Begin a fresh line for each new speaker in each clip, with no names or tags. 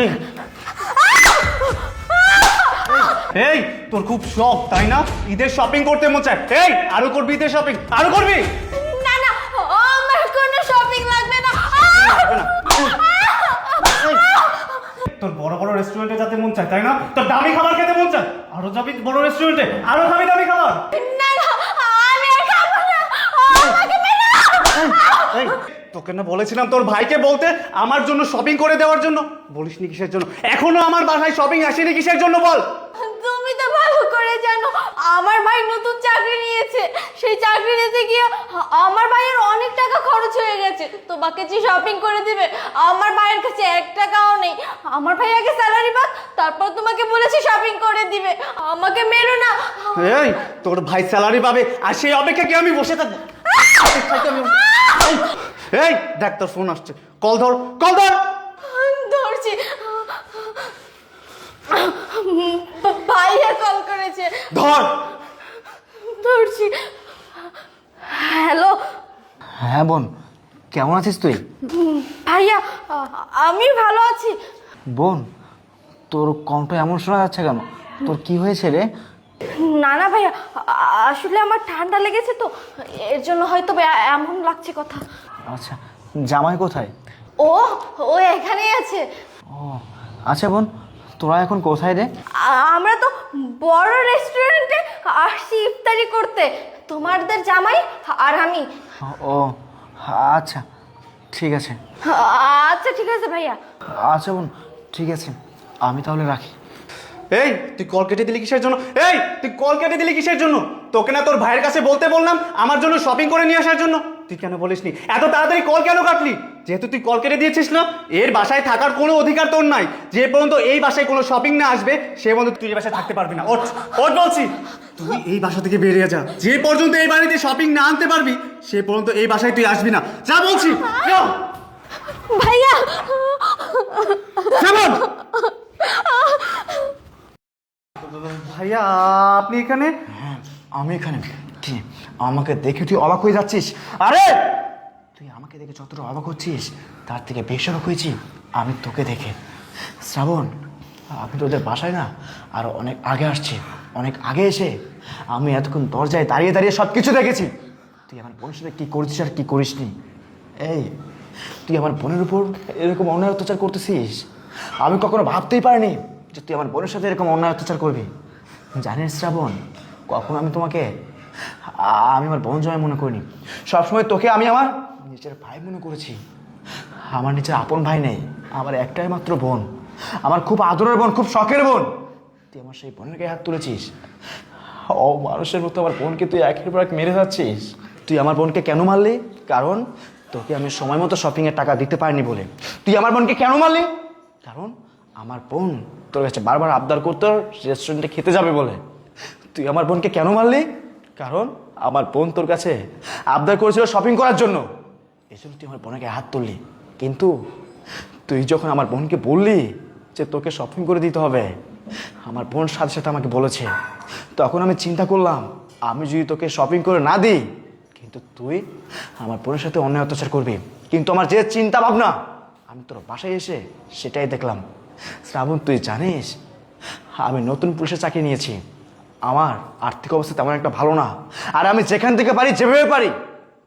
এই এই তোর খুব শখ তাই না? ঈদের শপিং করতে মন চায়। এই আরো করবি ঈদের শপিং, আরো করবি?
না না, আমার কোনো শপিং লাগবে না।
তোর বড় বড় রেস্টুরেন্টে যেতে মন চায় তাই না? তোর দামি খাবার খেতে মন চায়, আরো যাবি বড় রেস্টুরেন্টে, আরো খাবি দামি খাবার।
না না, আমি আর খাবো না, আমাকে মেরে
এই তোকে না বলেছিলাম তোর ভাইকে বলতে আমার জন্য শপিং করে দেওয়ার জন্য, বলিসনি কিসের জন্য? এখনো আমার বাসায় শপিং আসেনি কিসের জন্য বল?
তুমি তো ভালো করে জানো আমার ভাই নতুন চাকরি নিয়েছে, সেই চাকরি নিতে গিয়ে আমার ভাইয়ের অনেক টাকা খরচ হয়ে গেছে। তোমাকে যে শপিং করে দিবে, আমার ভাইয়ের কাছে 1 টাকাও নেই। আমার ভাই আগে স্যালারি পাক, তারপর তোমাকে বলেছে শপিং করে দিবে। আমাকে মেরো না।
এই তোর ভাই স্যালারি পাবে আর সেই অপেক্ষা কি আমি বসে থাকবো? এই দেখ তোর ফোন আসছে, কল ধর, কল ধর।
ধরছি। ভাইয়া কল করেছে,
ধর।
ধরছি। হ্যালো
হ্যাঁ বোন, কেমন আছিস তুই?
ভাইয়া, আমি ভালো আছি।
বোন, তোর কণ্ঠ এমন শোনা যাচ্ছে কেন? তোর কি হয়েছে রে?
না না ভাইয়া, আসলে আমার ঠান্ডা লেগেছে তো, এর জন্য হয়তো এমন লাগছে কথা।
আচ্ছা, জামাই কোথায়?
ও ও এখানেই আছে।
ও আচ্ছা বোন, তোরা এখন কোথায় রে?
আমরা তো বড় রেস্টুরেন্টে আসছি ইফতারি করতে, তোমাদের জামাই আর আমি।
ও আচ্ছা, ঠিক আছে।
আচ্ছা ঠিক আছে ভাইয়া।
আচ্ছা বোন, ঠিক আছে, আমি তাহলে রাখি।
এই তুই কল কেটে দিলি কিসের জন্য? এই তুই কল কেটে দিলি কিসের জন্য? তোকে না তোর ভাইয়ের কাছে বলতে বললাম আমার জন্য শপিং করে নিয়ে আসার জন্য, তুই কেন বলিসনি? এত তাড়াতাড়ি কল কেন কাটলি? যেহেতু তুই কল কেটে দিয়েছিস না, এর বাসায় থাকার কোনো অধিকার তোর নাই। যে পর্যন্ত এই বাসায় কোনো শপিং না আসবে সে পর্যন্ত তুই এই বাসায় থাকতে পারবি না। ওঠ ওঠ বলছি, তুই এই বাসা থেকে বেরিয়ে যা। যে পর্যন্ত এই বাড়িতে শপিং না আনতে পারবি সে পর্যন্ত এই বাসায় তুই আসবি না। যা বলছি, যা।
ভাইয়া
যেমন ভাইয়া আপনি এখানে?
হ্যাঁ, আমি এখানে। কি আমাকে দেখে তুই অবাক হয়ে যাচ্ছিস? আরে তুই আমাকে দেখে যতটা অবাক হচ্ছিস তার থেকে বেশি অবাক হয়েছি আমি তোকে দেখে। শ্রাবণ, আমি তোদের বাসায় না আরো অনেক আগে আসছি। অনেক আগে এসে আমি এতক্ষণ দরজায় দাঁড়িয়ে দাঁড়িয়ে সব কিছু দেখেছি। তুই আমার বোনের সাথে কী করছিস আর কী করিসনি। এই তুই আমার বোনের উপর এরকম অন্যায় অত্যাচার করতেছিস। আমি কখনো ভাবতেই পারিনি যে তুই আমার বোনের সাথে এরকম অন্যায় অত্যাচার করবি। জানিস শ্রাবণ, কখনো আমি আমার বোন জয় মনে করিনি। সবসময় তোকে আমি আমার নিজের ভাই মনে করেছি। আমার নিজের আপন ভাই নেই, আমার একটাই মাত্র বোন, আমার খুব আদরের বোন, খুব শখের বোন। তুই আমার সেই বোনের গায়ে হাত তুলেছিস। ও মানুষের মতো আমার বোনকে তুই একের পর এক মেরে যাচ্ছিস। তুই আমার বোনকে কেন মারলি? কারণ তোকে আমি সময় মতো শপিংয়ের টাকা দিতে পারিনি বলে। তুই আমার বোনকে কেন মারলি? কারণ আমার বোন তোর কাছে বারবার আবদার করতো রেস্টুরেন্টে খেতে যাবে বলে। তুই আমার বোনকে কেন মারলি? কারণ আমার বোন তোর কাছে আবদার করেছিল শপিং করার জন্য, এই জন্য তুই আমার বোনকে হাত তুললি। কিন্তু তুই যখন আমার বোনকে বললি যে তোকে শপিং করে দিতে হবে, আমার বোন সাথে সাথে আমাকে বলেছে, তখন আমি চিন্তা করলাম আমি যদি তোকে শপিং করে না দিই কিন্তু তুই আমার বোনের সাথে অন্যায় অত্যাচার করবি। কিন্তু আমার যে চিন্তা ভাবনা আমি তোর বাসায় এসে সেটাই দেখলাম। শ্রাবণ, তুই জানিস আমি নতুন পুলিশের চাকরি নিয়েছি। আমার আর্থিক অবস্থা তেমন একটা ভালো না, আর আমি যেখান থেকে পারি যেভাবে পারি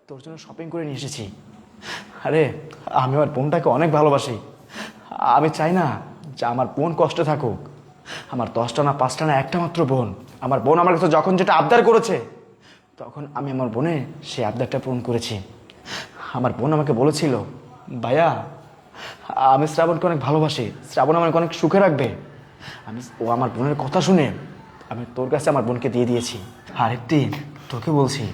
তোর জন্য শপিং করে নিয়ে এসেছি। আরে আমি আমার বোনটাকে অনেক ভালোবাসি। আমি চাই না যে আমার বোন কষ্টে থাকুক। আমার 10টা না 5টা না একটা মাত্র বোন। আমার বোন আমার কাছে যখন যেটা আবদার করেছে তখন আমি আমার বোনের সেই আবদারটা পূরণ করেছি। আমার বোন আমাকে বলেছিল, ভাইয়া আমি শ্রাবণকে অনেক ভালোবাসি, শ্রাবণ আমাকে অনেক সুখে রাখবে। ও আমার বোনের কথা শুনে আমি তোর কাছে আমার বোনকে দিয়ে দিয়েছি। আরেকদিন তোকে বলছি,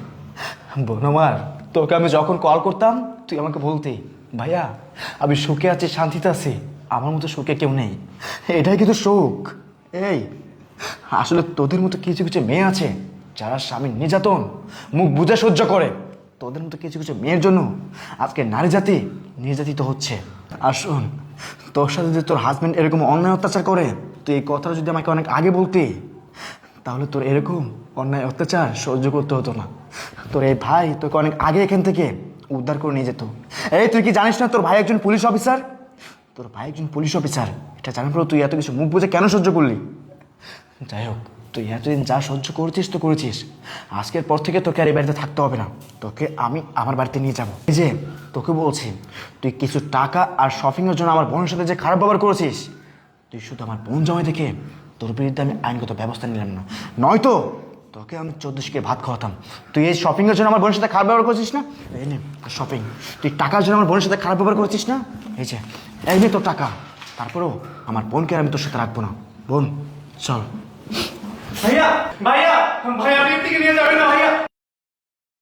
বোন আমার, তোকে আমি যখন কল করতাম তুই আমাকে বলতি, ভাইয়া আমি সুখে আছি, শান্তিতে আছি, আমার মতো সুখে কেউ নেই। এটাই কিন্তু সুখ। এই আসলে তোদের মতো কিছু কিছু মেয়ে আছে যারা স্বামীর নির্যাতন মুখ বুঝে সহ্য করে। তোদের মতো কিছু কিছু মেয়ের জন্য আজকে নারী জাতি নির্যাতিত হচ্ছে। আর শোন, তোর সাথে যদি তোর হাজব্যান্ড এরকম অন্যায় অত্যাচার করে, তুই এই কথাটা যদি আমাকে অনেক আগে বলতি তাহলে তোর এরকম অন্যায় অত্যাচার সহ্য করতে হতো না। তোর এই ভাই তোকে অনেক আগে এখান থেকে উদ্ধার করে নিয়ে যেত। এই তুই কি জানিস না তোর ভাই একজন পুলিশ অফিসার? তোর ভাই একজন পুলিশ অফিসার। এটা জানার পরেও তুই এত কিছু মুখ বুঝে কেন সহ্য করলি? যাই হোক, তুই এতদিন যা সহ্য করেছিস তো করেছিস। আজকের পর থেকে তোকে আর এই বাড়িতে থাকতে হবে না, তোকে আমি আমার বাড়িতে নিয়ে যাবো। এই যে তোকে বলছি, তুই কিছু টাকা আর শপিংয়ের জন্য আমার বোনের সাথে যে খারাপ ব্যবহার করেছিস, তুই শুধু আমার বোন জমাই দেখে তোর বিরুদ্ধে আমি আইনগত ব্যবস্থা নিলাম না, নয়তো তোকে আমি 14 ভাত খাওয়াতাম। তুই এই শপিংয়ের জন্য আমার বোনের সাথে খারাপ ব্যবহার করেছিস না? এই নে শপিং। তুই টাকার জন্য আমার বোনের সাথে খারাপ ব্যবহার করেছিস না? এই যে এই নে তোর টাকা। তারপরেও আমার বোনকে আর আমি তোর সাথে রাখবো না। বোন চল।
ভাইয়া ভাইয়া ভাইয়া আপনি থেকে নিয়ে যাবেন না ভাইয়া।